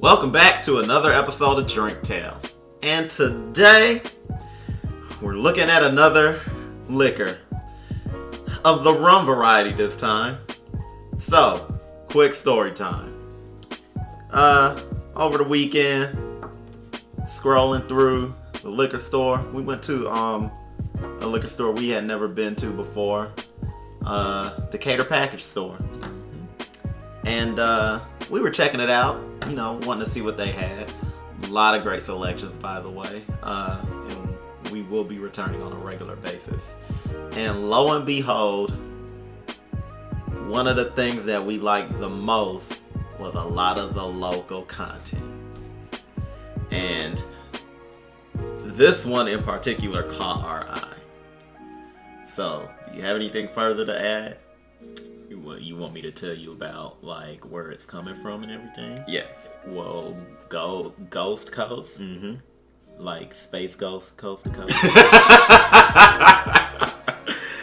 Welcome back to another episode of Drink Tales. And today, we're looking at another liquor of the rum variety this time. So, quick story time. Over the weekend, scrolling through the liquor store. We went to a liquor store we had never been to before. Decatur Package Store. And we were checking it out, wanting to see what they had. A lot of great selections, by the way. And we will be returning on a regular basis. And lo and behold, one of the things that we liked the most was a lot of the local content. And this one in particular caught our eye. So, do you have anything further to add? You want me to tell you about where it's coming from and everything? Yes. Well, Ghost Coast, like Space Ghost, Coast to Coast,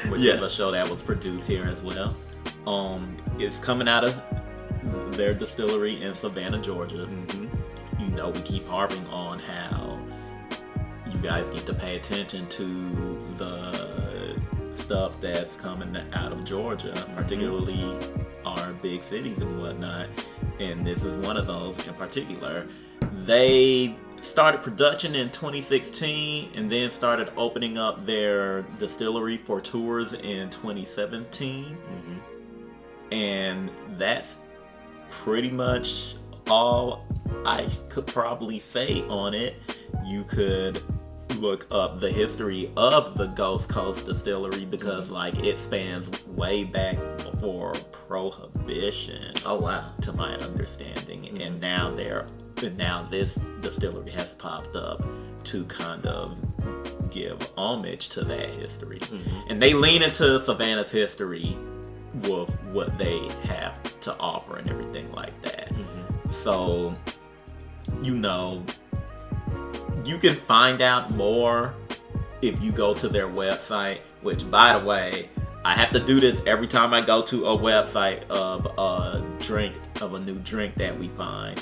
which is a show that was produced here as well. It's coming out of their distillery in Savannah, Georgia. We keep harping on how you guys need to pay attention to the stuff that's coming out of Georgia, particularly our big cities and whatnot, and this is one of those in particular. They started production in 2016 and then started opening up their distillery for tours in 2017, and that's pretty much all I could probably say on it. You could look up the history of the Ghost Coast Distillery because it spans way back before Prohibition. Oh wow. To my understanding. And now this distillery has popped up to kind of give homage to that history. And they lean into Savannah's history with what they have to offer and everything like that. So, you can find out more if you go to their website, which, by the way, I have to do this every time I go to a website of a new drink that we find.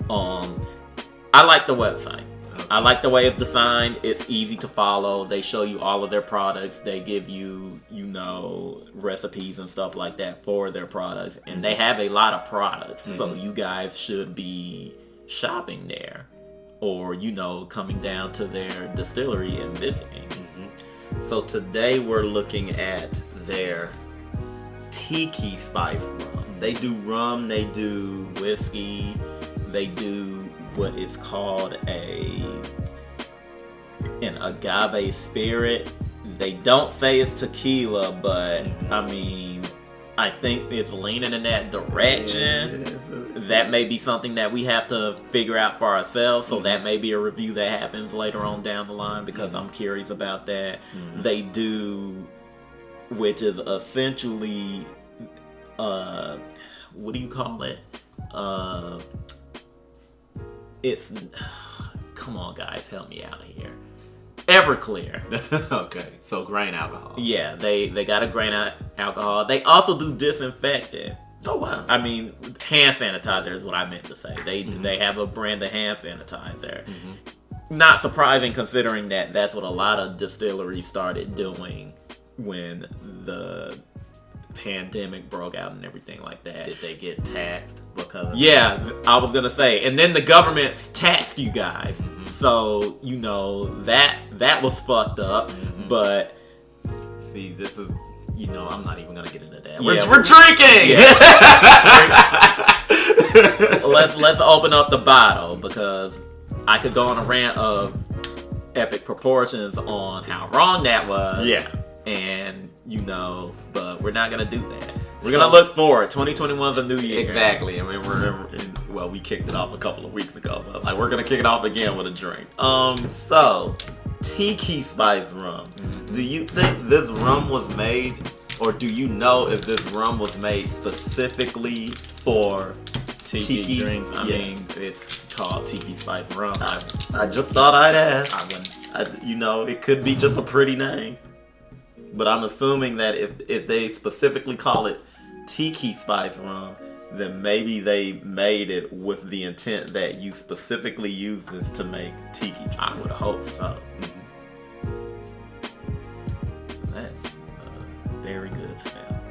I like the website. Okay. I like the way it's designed. It's easy to follow. They show you all of their products. They give you, recipes and stuff like that for their products. And they have a lot of products. So you guys should be shopping there. Or, coming down to their distillery and visiting. So today we're looking at their Tiki Spiced Rum. They do rum, they do whiskey, they do what is called an agave spirit. They don't say it's tequila, but I think it's leaning in that direction. That may be something that we have to figure out for ourselves. So that may be a review that happens later on down the line because I'm curious about that. They do, which is essentially, what do you call it? It's, come on guys, help me out here. Everclear. Okay, so grain alcohol. Yeah, they got a grain alcohol. They also do disinfectant. Oh wow. Hand sanitizer is what I meant to say. They have a brand of hand sanitizer. Not surprising considering that that's what a lot of distilleries started doing when the pandemic broke out and everything like that. Did they get taxed because of that? I was gonna say, and then the government taxed you guys. So, that was fucked up. But see, this is, I'm not even gonna get into that. We're drinking! Yeah. Let's open up the bottle because I could go on a rant of epic proportions on how wrong that was. Yeah. And, but we're not gonna do that. We're gonna look forward. 2021 is a new year. Exactly. We kicked it off a couple of weeks ago, but we're gonna kick it off again with a drink. So Tiki Spiced Rum. Do you think this rum was made, or do you know if this rum was made specifically for tiki drinks? I mean, it's called Tiki Spiced Rum. I just thought I'd ask. It could be just a pretty name, but I'm assuming that if they specifically call it Tiki Spiced Rum, then maybe they made it with the intent that you specifically use this to make tiki drinks. I would hope so. That's a very good smell.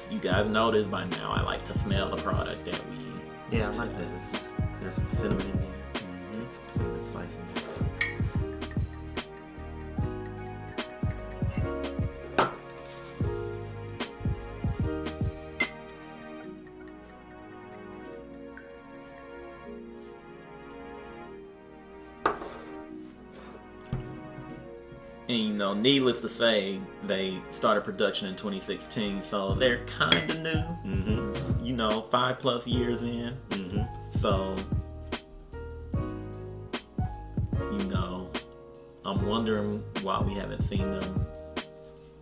You guys know this by now. I like to smell the product that we... Yeah, I like that. There's some cinnamon in there. Some cinnamon spice in there. And you know, needless to say, they started production in 2016, so they're kind of new. You know, 5+ years in. So, you know, I'm wondering why we haven't seen them.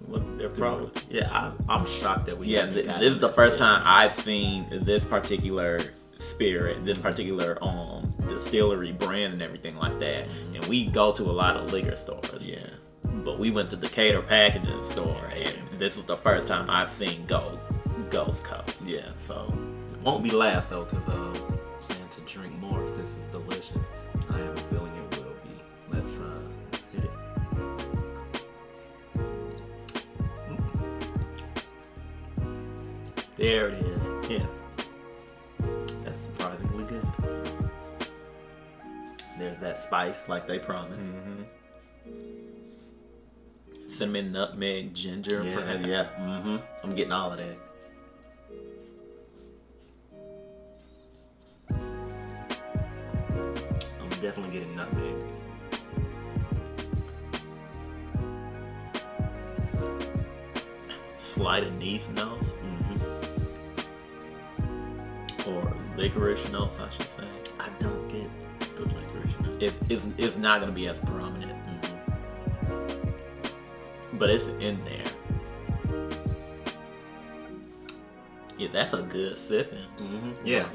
What they're probably. Yeah, I'm shocked that we. Yeah, this is the first time I've seen this particular spirit, this particular distillery brand and everything like that. And we go to a lot of liquor stores. Yeah. But we went to Decatur Packaging Store, and this is the first time I've seen Ghost Coast. Yeah, so it won't be last though, because I plan to drink more if this is delicious. I have a feeling it will be. Let's hit it. There it is. Yeah, that's surprisingly good. There's that spice, like they promised. Cinnamon, nutmeg, ginger, perhaps. Yeah. I'm getting all of that. I'm definitely getting nutmeg. Slight anise notes. Or licorice notes, I should say. I don't get the licorice notes. It's not going to be as prominent. But it's in there. Yeah, that's a good sipping. Yeah.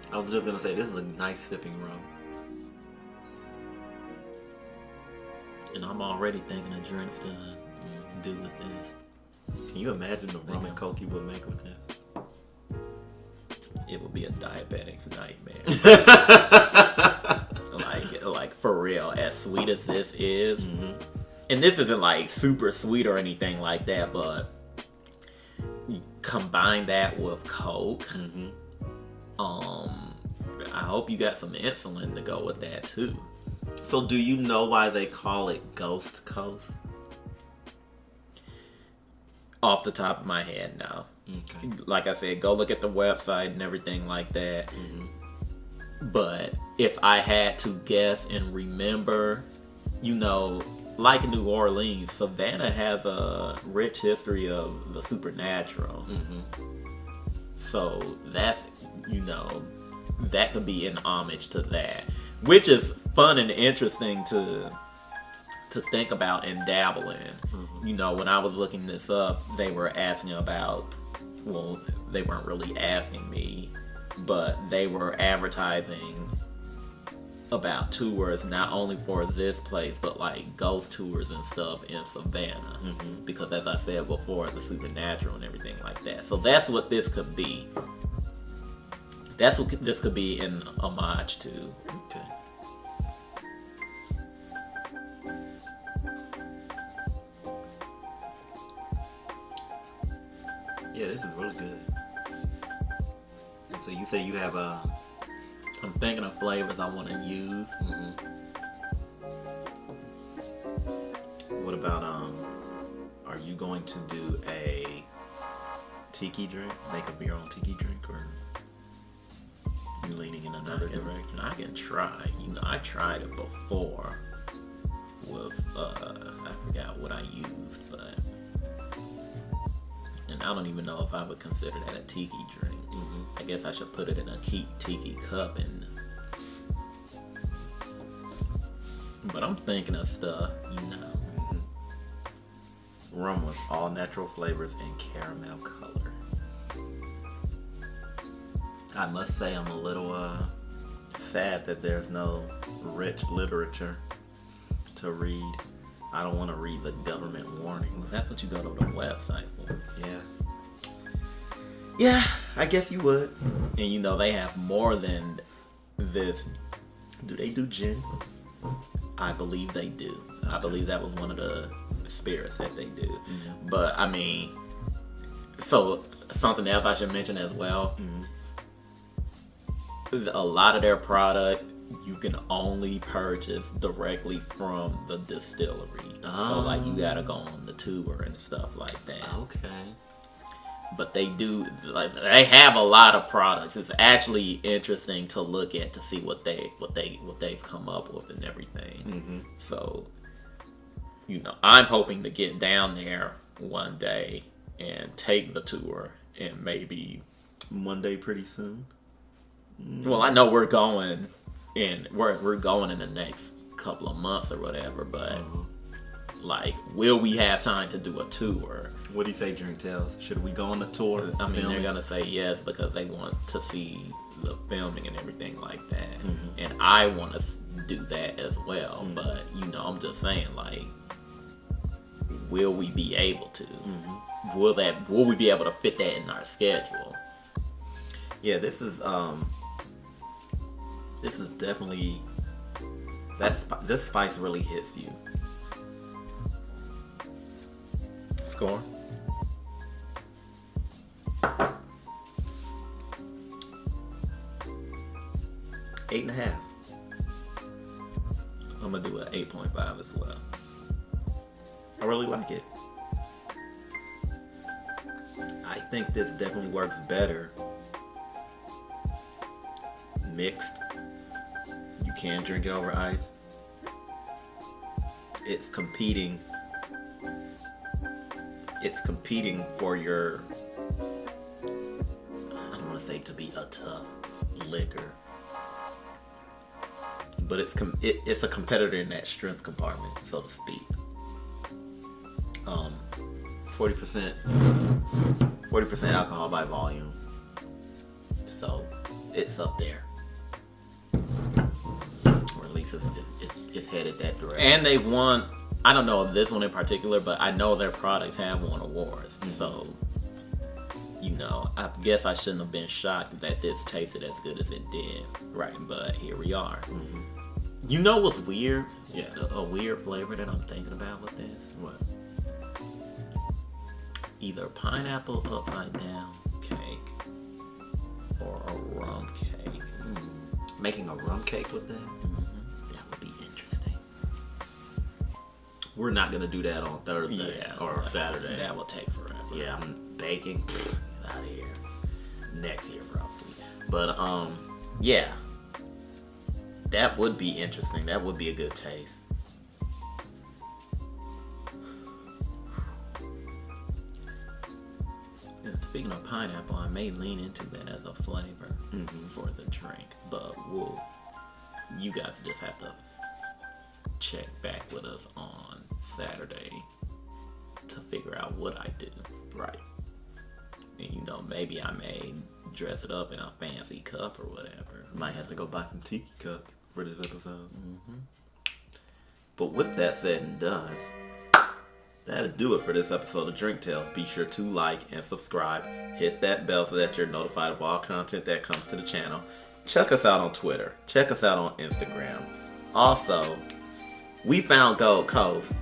I was just going to say, this is a nice sipping rum. And I'm already thinking of drinks to do with this. Can you imagine the rum and coke you would make with this? It would be a diabetic's nightmare. like for real, as sweet as this is. And this isn't like super sweet or anything like that, but you combine that with Coke. I hope you got some insulin to go with that too. So do you know why they call it Ghost Coast? Off the top of my head, no. Okay. Like I said, go look at the website and everything like that. But if I had to guess and remember, you know, like New Orleans, Savannah has a rich history of the supernatural. So that's, you know, that could be in homage to that, which is fun and interesting to think about and dabble in. You know, when I was looking this up, they were asking about, well, they weren't really asking me, but they were advertising about tours not only for this place, but like ghost tours and stuff in Savannah. Because as I said before, the supernatural and everything like that. So that's what this could be. That's what this could be in homage to. Okay. Yeah, this is really good. And so you say you have I'm thinking of flavors I want to use. What about are you going to do a tiki drink? Make a beer on tiki drink, or you leaning in another direction? I can try. You know, I tried it before with I forgot what I used, but and I don't even know if I would consider that a tiki drink. I guess I should put it in a tiki cup and. But I'm thinking of stuff, you know. Rum with all natural flavors and caramel color. I must say I'm a little sad that there's no rich literature to read. I don't want to read the government warnings. That's what you go to the website for. Yeah. Yeah. I guess you would. And you know, they have more than this. Do they do gin? I believe they do. I believe that was one of the spirits that they do. Mm-hmm. But I mean, so something else I should mention as well. Mm-hmm. A lot of their product you can only purchase directly from the distillery. So like you gotta go on the tour and stuff like that. Okay. But they do, like, they have a lot of products. It's actually interesting to look at to see what they've come up with and everything. Mm-hmm. So, you know, I'm hoping to get down there one day and take the tour and maybe one day pretty soon. Well, I know we're going in the next couple of months or whatever, but like, will we have time to do a tour? What do you say, Drink Tales? Should we go on the tour? I mean, they're gonna say yes because they want to see the filming and everything like that, and I want to do that as well. But you know, I'm just saying, like, will we be able to? Will we be able to fit that in our schedule? Yeah, this is definitely this spice really hits you. Score. 8.5. I'm gonna do an 8.5 as well. I really like it. I think this definitely works better mixed. You can drink it over ice. It's competing for your, I don't want to say to be a tough liquor, but it's a competitor in that strength compartment, so to speak. 40% alcohol by volume, so it's up there, or at least it's headed that direction. And they've won. I don't know this one in particular, but I know their products have won awards. So, you know, I guess I shouldn't have been shocked that this tasted as good as it did. Right. But here we are. You know what's weird? Yeah. A weird flavor that I'm thinking about with this? What? Either pineapple upside down cake or a rum cake. Making a rum cake with that? That would be interesting. We're not gonna do that on Thursday or Saturday. That will take forever. Yeah, I'm baking. Get out of here. Next year probably. But yeah. That would be interesting. That would be a good taste. And speaking of pineapple, I may lean into that as a flavor for the drink, but you guys just have to check back with us on Saturday to figure out what I do. Right. And you know, maybe I may dress it up in a fancy cup or whatever. Might have to go buy some tiki cups for this episode. But with that said and done, that'll do it for this episode of Drink Tales. Be sure to like and subscribe. Hit that bell so that you're notified of all content that comes to the channel. Check us out on Twitter. Check us out on Instagram. Also, we found Gold Coast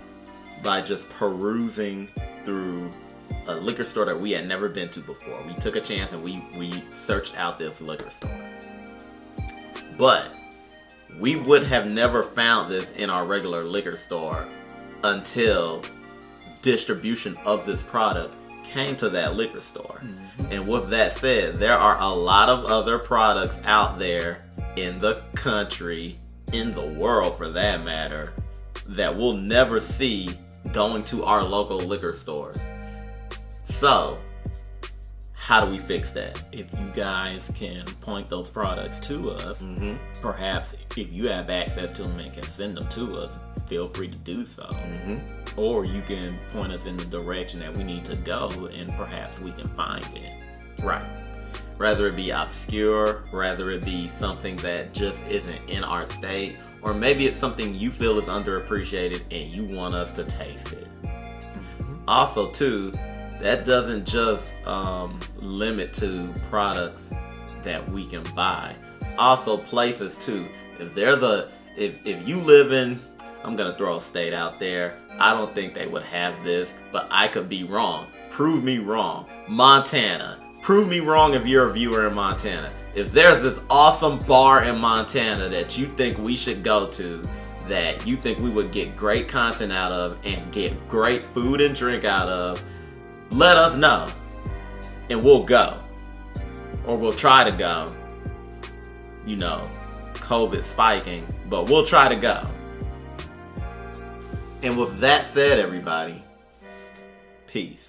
by just perusing through a liquor store that we had never been to before. We took a chance and we searched out this liquor store. But we would have never found this in our regular liquor store until distribution of this product came to that liquor store. And with that said, there are a lot of other products out there in the country, in the world for that matter, that we'll never see going to our local liquor stores. So, how do we fix that? If you guys can point those products to us, perhaps if you have access to them and can send them to us, feel free to do so. Or you can point us in the direction that we need to go and perhaps we can find it. Right. Rather it be obscure, rather it be something that just isn't in our state, or maybe it's something you feel is underappreciated and you want us to taste it. Also, too, that doesn't just limit to products that we can buy. Also places too. If you live in, I'm gonna throw a state out there. I don't think they would have this, but I could be wrong. Prove me wrong. Montana. Prove me wrong if you're a viewer in Montana. If there's this awesome bar in Montana that you think we should go to, that you think we would get great content out of and get great food and drink out of, let us know. And we'll go. Or we'll try to go. You know, COVID spiking, but we'll try to go. And with that said, everybody, peace.